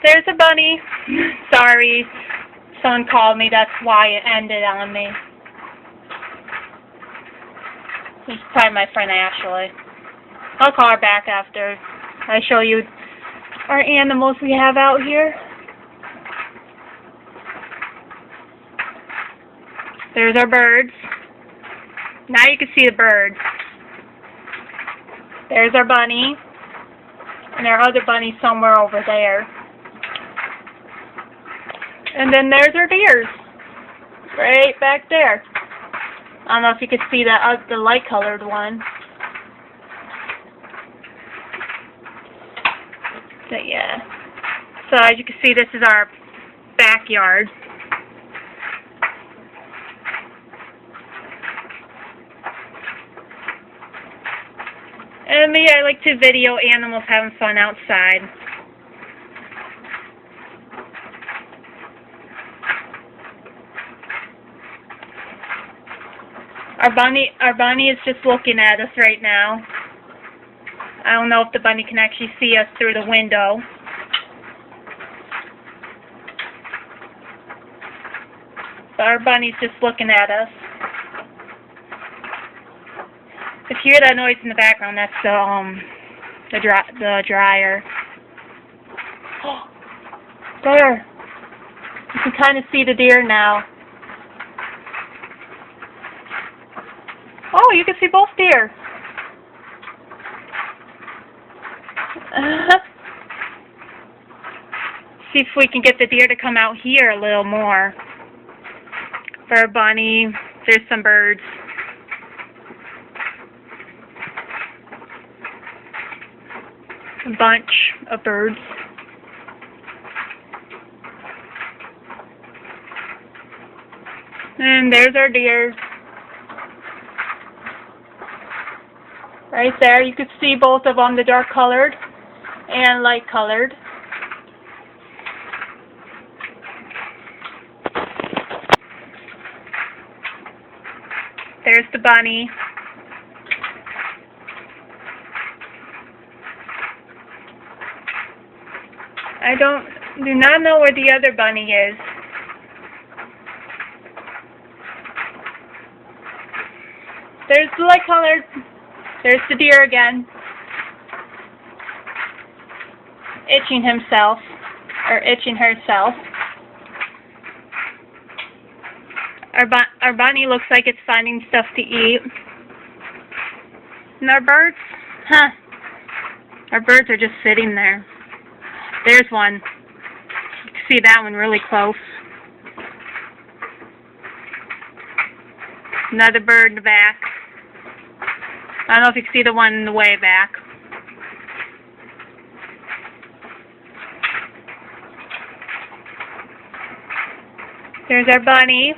There's a bunny. Sorry. Someone called me. That's why it ended on me. It's probably my friend Ashley. I'll call her back after I show you our animals we have out here. There's our birds. Now you can see the birds. There's our bunny. And our other bunny somewhere over there. And then there's our deers. Right back there. I don't know if you can see that the light colored one. But yeah. So as you can see, this is our backyard. And me, I like to video animals having fun outside. Our bunny is just looking at us right now. I don't know if the bunny can actually see us through the window. But our bunny's just looking at us. If you hear that noise in the background, that's the dryer. There. You can kind of see the deer now. Oh, you can see both deer. See if we can get the deer to come out here a little more. For a bunny, there's some birds. A bunch of birds. And there's our deer. Right there, you can see both of them, the dark colored and light colored. There's the bunny. I do not know where the other bunny is. There's the light colored. There's the deer again. Itching himself. Or itching herself. Our bunny looks like it's finding stuff to eat. And our birds? Huh. Our birds are just sitting there. There's one. You can see that one really close. Another bird in the back. I don't know if you can see the one in the way back. There's our bunny.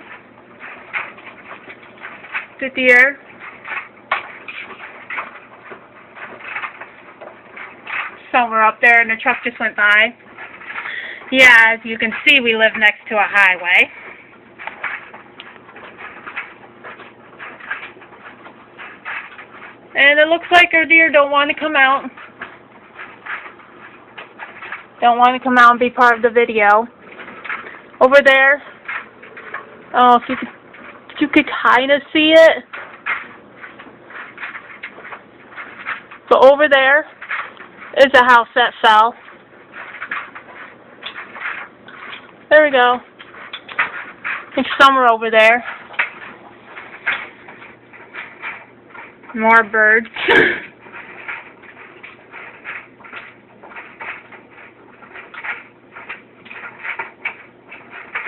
The deer. Somewhere up there, and the truck just went by. Yeah, as you can see, we live next to a highway. And it looks like our deer don't want to come out. Don't want to come out and be part of the video. Over there, oh, if you could kind of see it. But over there is a house that fell. There we go. It's somewhere over there. More birds.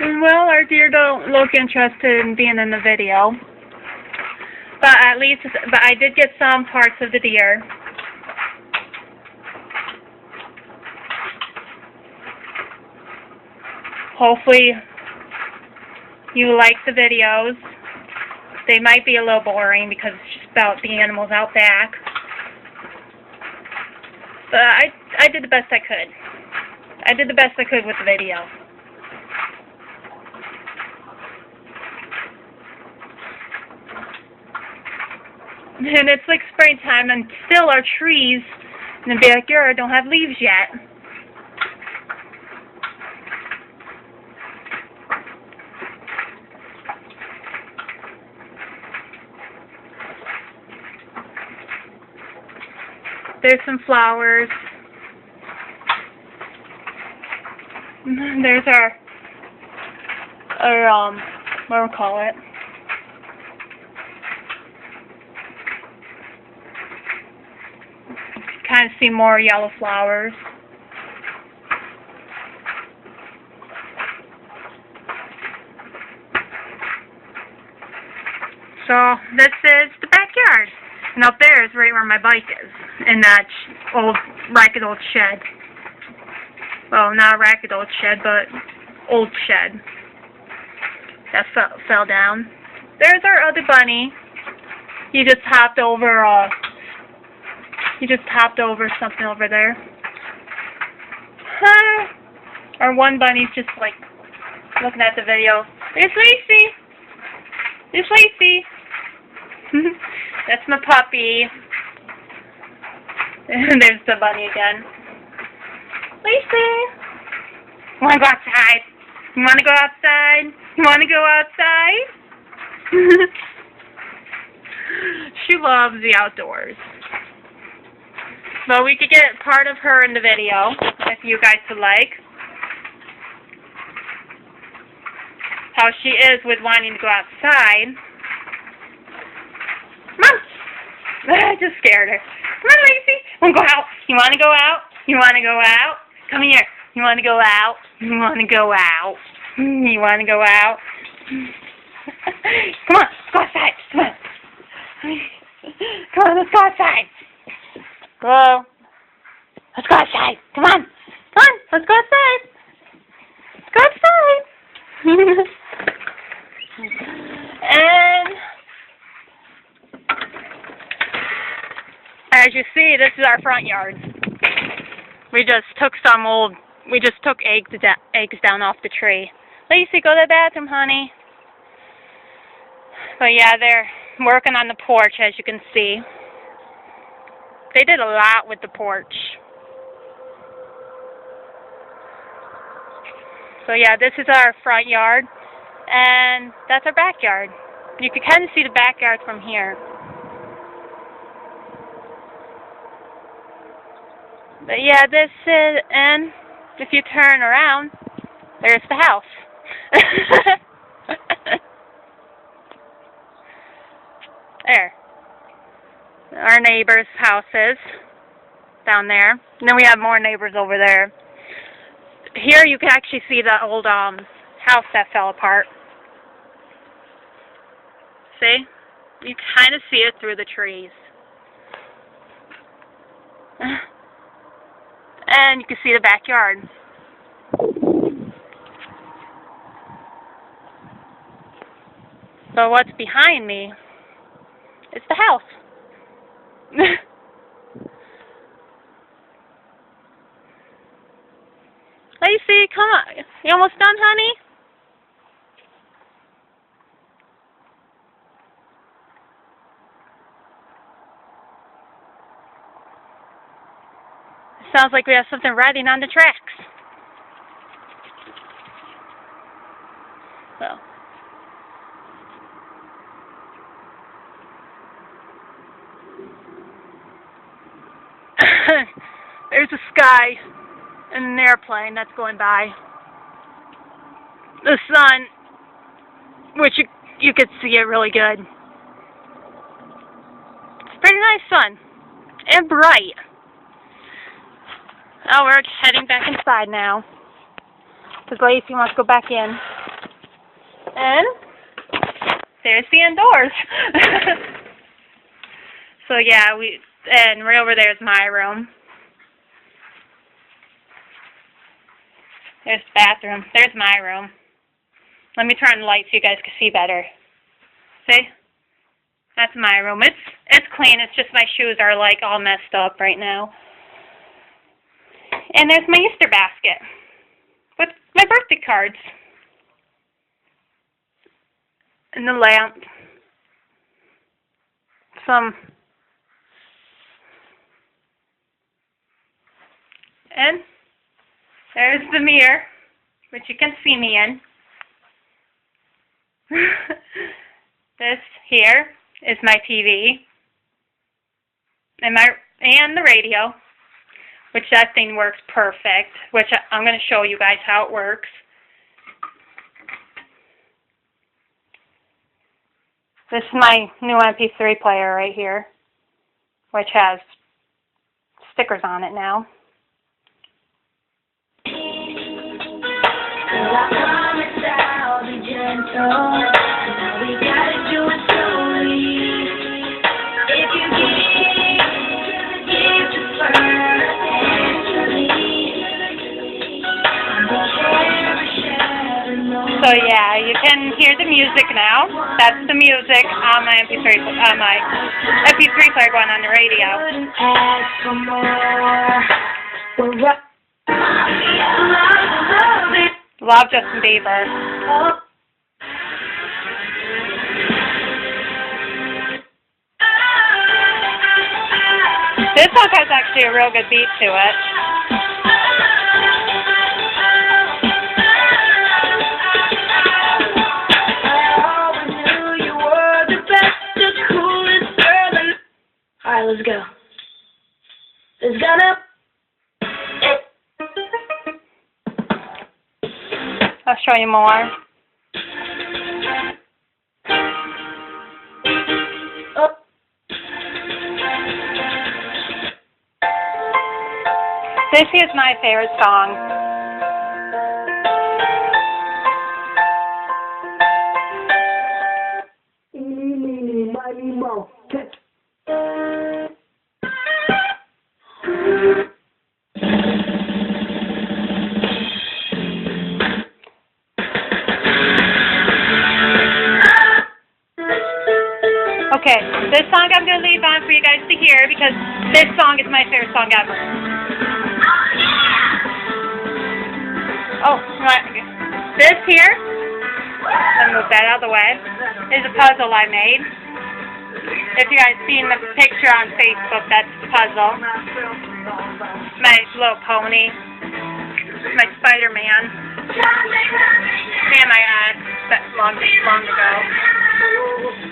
Well, our deer don't look interested in being in the video. But I did get some parts of the deer. Hopefully you like the videos. They might be a little boring because it's just about the animals out back. But I did the best I could. I did the best I could with the video. And it's like springtime and still our trees in the backyard don't have leaves yet. There's some flowers. There's our what do we call it? Kind of see more yellow flowers. So this is the backyard, and up there is right where my bike is, in that old ragged old shed. Well, not a ragged old shed, but old shed that fell down. There's our other bunny. He just hopped over. Something over there. Our one bunny's just like looking at the video. There's Lacie. There's Lacie. That's my puppy. And there's the bunny again. Lacie! You wanna go outside? You wanna go outside? You wanna go outside? She loves the outdoors. But we could get part of her in the video, if you guys would like. How she is with wanting to go outside. Come on! I just scared her. Come on, Lacie. Wanna go out? You wanna go out? You wanna go out? Come here. You wanna go out? You wanna go out? You wanna go out? Come on, let's go outside. Come on. Come on, let's go outside. Go. Let's go outside. Come on. Come on, let's go outside. Let's go outside. And as you see, this is our front yard. We just took eggs down off the tree. Lacie, go to the bathroom, honey. But yeah, they're working on the porch, as you can see. They did a lot with the porch. So yeah, this is our front yard, and that's our backyard. You can kind of see the backyard from here. But yeah, this is, and if you turn around, there's the house. There. Our neighbors' houses down there. And then we have more neighbors over there. Here you can actually see the old house that fell apart. See? You kind of see it through the trees. And you can see the backyard. So what's behind me is the house. Lacie, come on. You almost done, honey? Sounds like we have something riding on the tracks. So. There's a sky and an airplane that's going by. The sun, which you could see it really good. It's pretty nice sun and bright. Oh, we're heading back inside now because Lacie wants to go back in. And there's the indoors. So yeah, and right over there is my room. There's the bathroom. There's my room. Let me turn on the light so you guys can see better. See? That's my room. It's clean. It's just my shoes are like all messed up right now. And there's my Easter basket with my birthday cards. And the lamp. And there's the mirror, which you can see me in. This here is my TV. And and the radio, which that thing works perfect, which I'm going to show you guys how it works. This is my new MP3 player right here, which has stickers on it now. So yeah, you can hear the music now. That's the music on my MP3 player going on the radio. Love Justin Bieber. This song has actually a real good beat to it. Alright, let's go. It's gonna... I'll show you more. Oh. This is my favorite song. Okay, this song I'm going to leave on for you guys to hear because this song is my favorite song ever. Oh, right. This here, let me move that out of the way, is a puzzle I made. If you guys seen the picture on Facebook, that's the puzzle. My little pony, my Spider-Man, and my ex, long ago,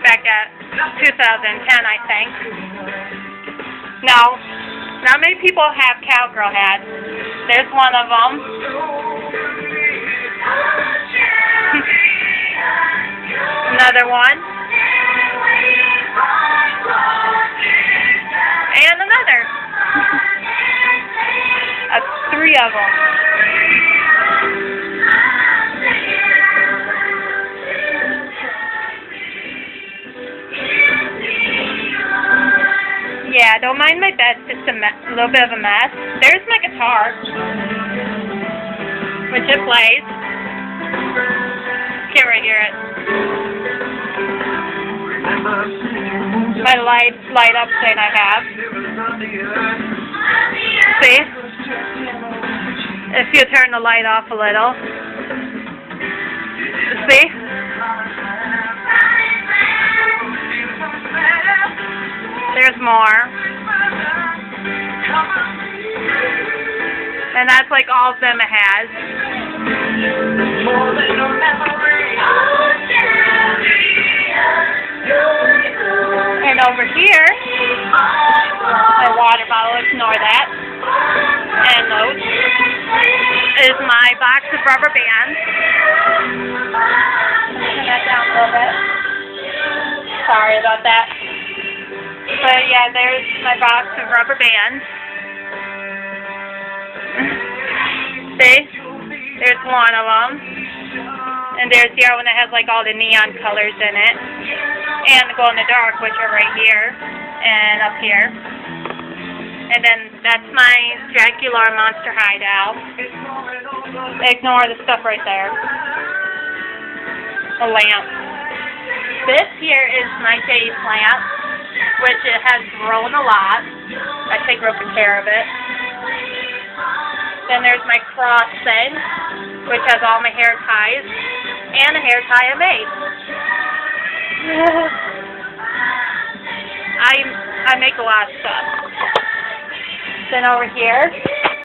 back at 2010, I think. No, not many people have cowgirl hats. There's one of them. Another one. And another. That's 3 of them. Yeah, don't mind my bed, it's just a little bit of a mess. There's my guitar, which it plays. Can't really hear it. My light up thing I have. See? If you turn the light off a little. See? There's more. And that's like all of them it has. And over here, my water bottle, ignore that. And those is my box of rubber bands. Turn that down a little bit. Sorry about that. But yeah, there's my box of rubber bands. See? There's one of them. And there's the other one that has like all the neon colors in it. And the glow in the dark, which are right here. And up here. And then that's my Dracula Monster Hideout. Ignore the stuff right there. The lamp. This here is my Jade lamp, which it has grown a lot. I take real good care of it. Then there's my cross thing, which has all my hair ties, and a hair tie I made. I make a lot of stuff. Then over here,